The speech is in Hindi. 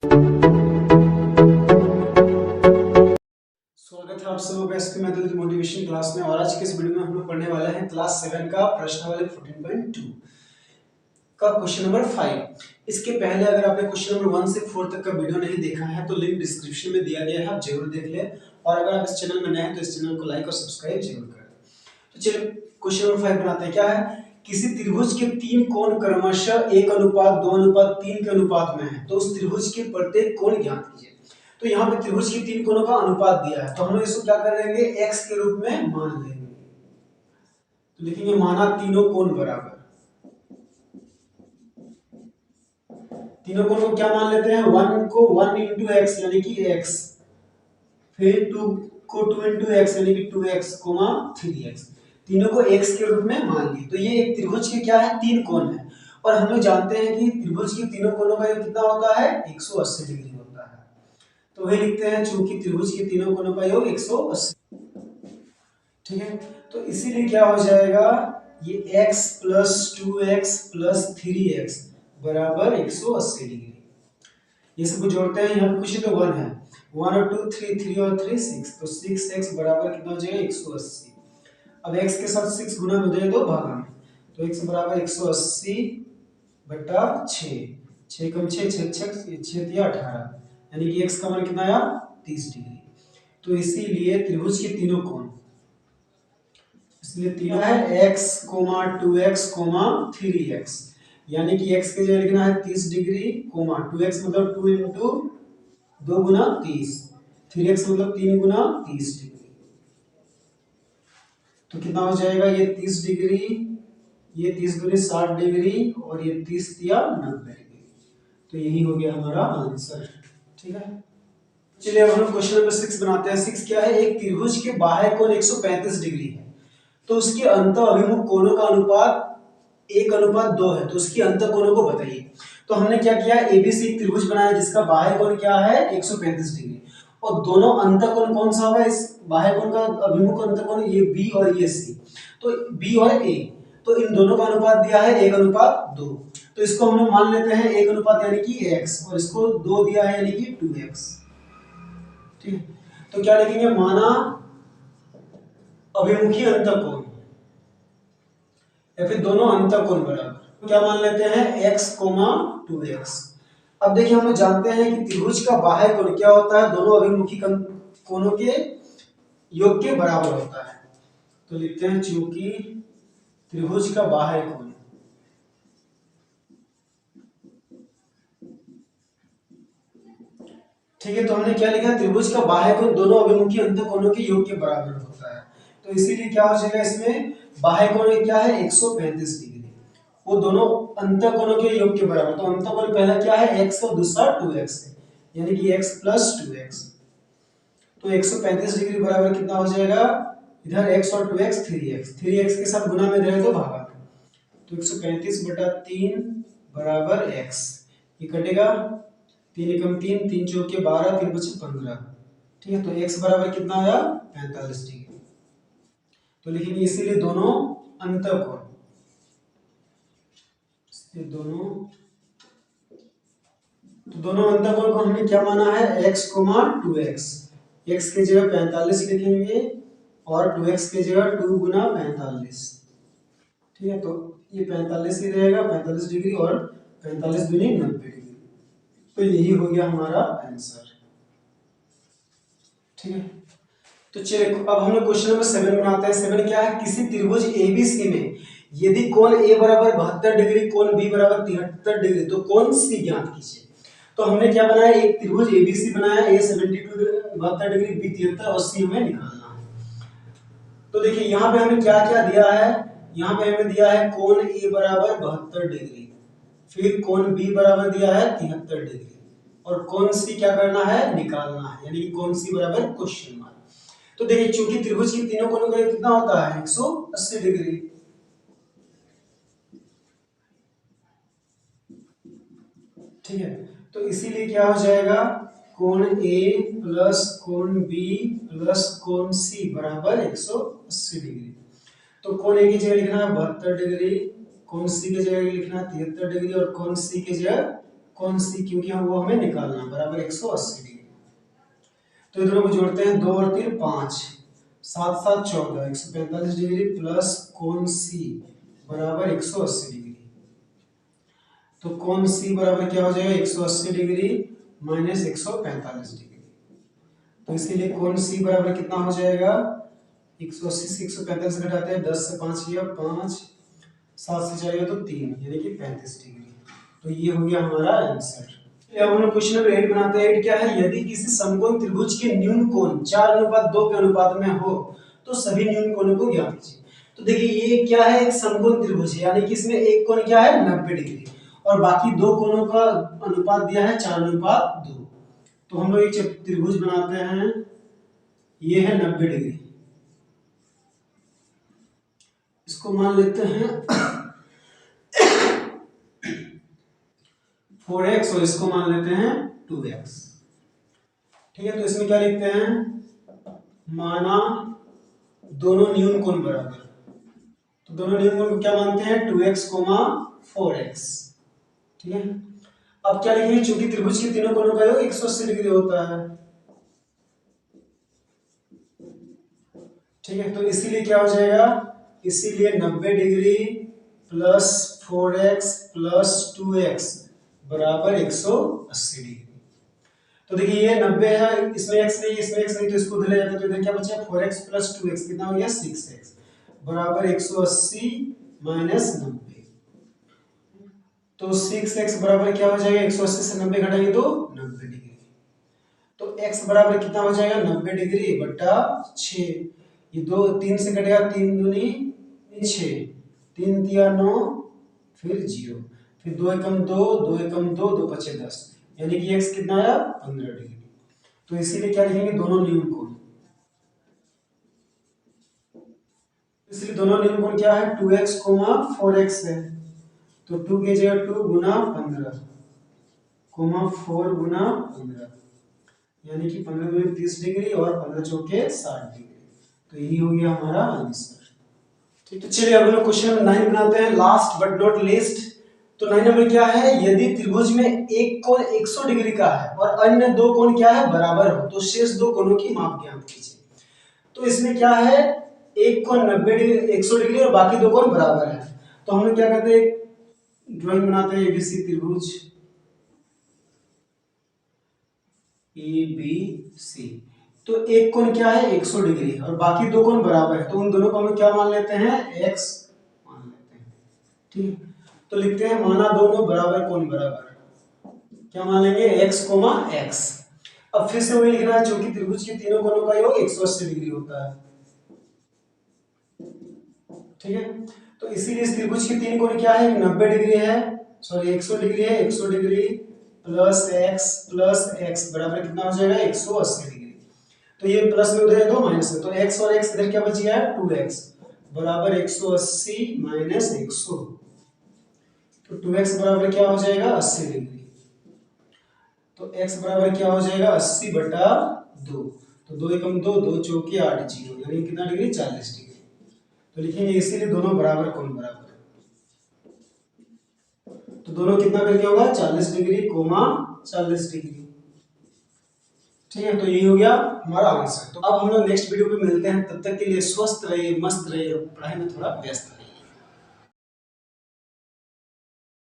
स्वागत है आप सबों का एसपी मैथमेटिक्स मोटिवेशन क्लास में। और आज के इस वीडियो में हम लोग पढ़ने वाले हैं क्लास 7 का प्रश्नावली 14.2 का क्वेश्चन नंबर 5। इसके पहले अगर आपने क्वेश्चन नंबर 1 से 4 तक का वीडियो नहीं देखा है तो लिंक डिस्क्रिप्शन में दिया गया है, आप जरूर देख लें। और अगर आप इस चैनल में नए हैं तो इस चैनल को लाइक और सब्सक्राइब जरूर करें। तो चलिए क्वेश्चन नंबर 5 बनाते हैं। क्या है, किसी त्रिभुज के तीन कोण क्रमशः 1:2:3 के अनुपात में है, तो उस त्रिभुज के प्रत्येक कोण ज्ञात कीजिए। तो यहाँ पे त्रिभुज के तीन कोणों का अनुपात दिया है, तो हम लोग इसको क्या कर लेंगे, x के रूप में मान लेंगे। तो लिखेंगे माना तीनों कोण बराबर। तीनों कोण को क्या मान लेते हैं, 1 को 1 into x यानी कि x, फिर 2 को 2 into x यानी कि 2x, 3x, तीनों को x के रूप में मान लिए। तो ये एक त्रिभुज के क्या है, तीन कोण है। और हम लोग जानते हैं कि त्रिभुज के तीनों कोणों का योग कितना होता है, 180 डिग्री होता है। तो वही लिखते हैं, चूंकि त्रिभुज के तीनों कोणों का योग 180, ठीक है। तो इसीलिए क्या हो जाएगा, ये x plus 2x plus 3x बराबर 180 डिग्री। ये सब जोड़ते हैं, यहाँ पे कुछ तो 1 है, 1 और 2 3, 3 और 3 6, तो 6x बराबर कितना हो जाएगा, 180। अब x के साथ 6 गुना में दे दो भागा में, तो x बराबर 180 बटा 6, 6 कम 6, 6 दिया 18, यानी कि x का मान कितना आया, 30 डिग्री। तो इसीलिए त्रिभुज के तीनों कोण, इसलिए तीनों है x, 2x, 3x, यानी कि x के जगह लिखना है 30 डिग्री, 2x मतलब 2 इंटू 2 गुना 30, 3x मतलब 3 गुना 30 डिग्री। तो कितना हो जाएगा, ये 30 डिग्री, ये 30 दूनी 60 डिग्री, और ये 30 दिया 90 डिग्री। तो यही हो गया हमारा आंसर, ठीक है। चलिए अब हम क्वेश्चन नंबर 6 बनाते हैं। 6 क्या है, एक त्रिभुज के बाह्य कोण 135 डिग्री है, तो उसके अंत अभिमुख कोणों का अनुपात 1:2 है, तो उसकी अंत कोणों को बताइए। तो हमने क्या किया, एबीसी एक त्रिभुज बनाया जिसका बाह्य कोण क्या है, 135 डिग्री, और दोनों अंत कोण कौन सा होगा, इस बाह्य कोण का अभिमुख अंत कोण ये बी और ये सी, तो बी और ए, तो इन दोनों का अनुपात दिया है 1:2। तो इसको हम लोग मान लेते हैं 1 यानी कि x, और इसको 2 दिया है यानी कि 2x, ठीक है। तो क्या लिखेंगे, माना अभिमुखी अंतःकोण या फिर दोनों अंतःकोण बराबर, क्या मान लेते हैं x, 2x। अब देखिए हम लोग जानते हैं कि त्रिभुज का बाह्य कोण क्या होता है, दोनों अभिमुखी कोणों के योग के बराबर होता है। तो लिखते हैं चूंकि त्रिभुज का बाह्य कोण, ठीक है। तो हमने क्या लिखा, त्रिभुज का बाह्य कोण दोनों अभिमुखी अंतःकोणों के योग के बराबर होता है। तो इसीलिए क्या हो जाएगा, इसमें बाह्य कोण क्या है, 135 डिग्री, वो दोनों अंतःकोणों के योग के बराबर। तो अंतःकोण पहला क्या है, x, और दूसरा 2x है, यानी कि x प्लस 2x। तो 135 डिग्री बराबर कितना हो जाएगा, इधर x और 2x 3x, 3x के साथ गुना में दे तो भागा में, तो 135 बटा 3 बराबर x, ये कटेगा 3 एकम 3, 3 चौके 12, 3 बचे 15, ठीक है। तो x बराबर कितना आया, 45 डिग्री। तो लिखेंगे इसीलिए दोनों अंतःकोण, दोनों अंतःकोण को हमने क्या माना है, x, 2x, x के जगह 45 लिखेंगे और 2x के जगह 2 गुना 45, ठीक है। तो ये 45 ही रहेगा, 45 डिग्री, और 45 दूनी 90 डिग्री। तो यही हो गया हमारा आंसर, ठीक है। तो चलिए अब हम लोग क्वेश्चन नंबर 7 बनाते हैं। 7 क्या है, किसी त्रिभुज एबीसी में यदि कोण ए बराबर 72 डिग्री, कोण बी बराबर 73 डिग्री, तो कोण सी ज्ञात कीजिए। तो हमने क्या बनाया, एक त्रिभुज एबीसी बनाया, ए 72 डिग्री, बी 73 और सी हमें निकालना है। तो देखिए यहाँ पे हमें क्या क्या दिया है, यहाँ पे हमें दिया है कोण ए बराबर 72 डिग्री, फिर कोण बी बराबर दिया है 73 डिग्री, और कोण सी क्या करना है, निकालना है, यानी कि कोण सी बराबर क्वेश्चन मार्क। तो देखिए चूंकि त्रिभुज के तीनों कोणों का कितना होता है, 180 डिग्री, ठीक है। तो इसीलिए क्या हो जाएगा, कोण ए प्लस कोण बी प्लस कोण सी बराबर 180 डिग्री। तो कोण ए की जगह लिखना है 72 डिग्री, कोण सी की जगह लिखना है 73 डिग्री, और कोण सी की जगह कौन सी, क्योंकि हम वो हमें निकालना है, बराबर 180 डिग्री। तो इधर को जोड़ते हैं, 2 और 3 5, 7 7 14, 145 डिग्री प्लस कोण सी बराबर 180 डिग्री। तो कोण सी बराबर क्या हो जाएगा, 180 डिग्री माइनस 145 डिग्री। तो इसीलिए कोण सी बराबर कितना हो जाएगा, 180 से 145 घटाते हैं, 10 से 5 गया 5, 7 से जाएगा तो 3, यानी कि 35 डिग्री। तो ये हो गया हमारा आंसर। अब हम लोग क्वेश्चन नंबर 8 बनाते हैं। 8 क्या है, यदि किसी समकोण त्रिभुज के न्यून कोण 4:2 के अनुपात में हो तो सभी न्यून कोणों को ज्ञात कीजिए। तो देखिए ये क्या है, एक समकोण त्रिभुज है, यानी कि इसमें एक कोण क्या है 90 डिग्री और बाकी दो कोणों का अनुपात दिया है 4:2। तो हम लोग एक त्रिभुज बनाते हैं, ये है 90 डिग्री, इसको मान लेते हैं 4x और इसको मान लेते हैं 2x। ठीक है, तो इसमें क्या लिखते हैं, माना दोनों न्यून कोण बराबर। तो दोनों न्यून कोण को क्या मानते हैं, 2x, 4x। ठीक है, अब क्या लिखेंगे, चूंकि त्रिभुज के तीनों कोणों का योग 180 डिग्री होता है। ठीक है, तो इसीलिए क्या हो जाएगा, इसीलिए 90 degree plus 4x plus 2x बराबर 180 डिग्री। तो देखिए ये 90 है, इसमें x नहीं, इसमें x नहीं, तो इसको उधर ले जाते तो इधर क्या बचा, 4x प्लस 2x कितना हो गया 6x बराबर 180 माइनस 90। तो 6x बराबर क्या हो जाएगा, 180 से 90 घटाएंगे तो 90 डिग्री। तो x बराबर कितना हो जाएगा, 90 डिग्री बटा 6। ये 2 3 से कटेगा, 3 दूनी 6, 3 तिया 9, फिर 0, फिर 2 एकम 2, 2 एकम 2, 2 पचे 10, यानी कि x कितना आया 15 डिग्री। तो इसीलिए क्या लिखेंगे, दोनों न्यून कोण, इसलिए दोनों न्यून कोण क्या है, 2x, 4x है। तो 2 की जगह 2 गुना 15 4 गुना 15, यानी कि 15 दूनी 30 डिग्री और 15 चौके 60 डिग्री। तो यही हो गया हमारा आंसर। ठीक, तो चलिए अब हम लोग क्वेश्चन नंबर 9 बनाते हैं, लास्ट बट नॉट लीस्ट। तो 9 नंबर क्या है, यदि त्रिभुज में एक कोण 100 डिग्री का है और अन्य दो कोण क्या है बराबर हो तो शेष दो कोणों की माप ज्ञात कीजिए। तो इसमें क्या है, एक कोण 90 डिग्री 100 डिग्री और बाकी दो कोण बराबर है। तो हम लोग क्या करते हैं, ड्राइंग बनाते हैं एबीसी त्रिभुज एबीसी। तो एक कोण क्या है 100 डिग्री और बाकी दो कोण बराबर है, तो उन दोनों को हम क्या मान लेते हैं, x मान लेते हैं। ठीक, तो लिखते हैं माना दोनों बराबर कोण बराबर, क्या मान लेंगे x, x। अब फिर से वही लिखना है, चूंकि त्रिभुज के तीनों कोणों का योग 180 डिग्री होता है। ठीक है, तो इसीलिए इस त्रिभुज के तीन कोण क्या है, 90 डिग्री है, सॉरी 100 डिग्री है, 100 डिग्री प्लस x बराबर कितना हो जाएगा 180 डिग्री। तो ये प्लस में उधर है तो माइनस में, तो x और x इधर क्या बच गया 2x बराबर 180 माइनस 100। तो 2x बराबर क्या हो जाएगा 80 डिग्री। तो x बराबर क्या हो जाएगा 80 बटा 2। तो 2 एकम 2, 2 चौके 8, 0, यानी कितना डिग्री 40 डिग्री। तो लिखेंगे इसीलिए दोनों बराबर कोण बराबर। तो दोनों कितना करके होगा 40 डिग्री, 40 डिग्री। ठीक है, तो यही हो गया हमारा आंसर। तो अब हम लोग नेक्स्ट वीडियो पे मिलते हैं, तब तक के लिए स्वस्थ रहिए, मस्त रहिए, पढ़ाई में थोड़ा व्यस्त रहिए।